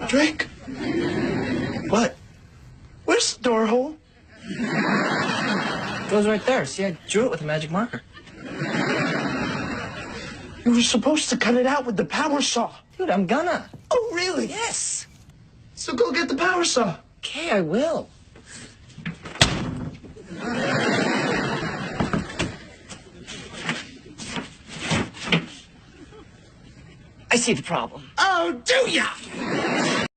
Drake? What? Where's the door hole? It goes right there. See, I drew it with a magic marker. You were supposed to cut it out with the power saw. Dude, I'm gonna. Oh, really? Yes. So go get the power saw. Okay, I will. I see the problem. Oh, do ya?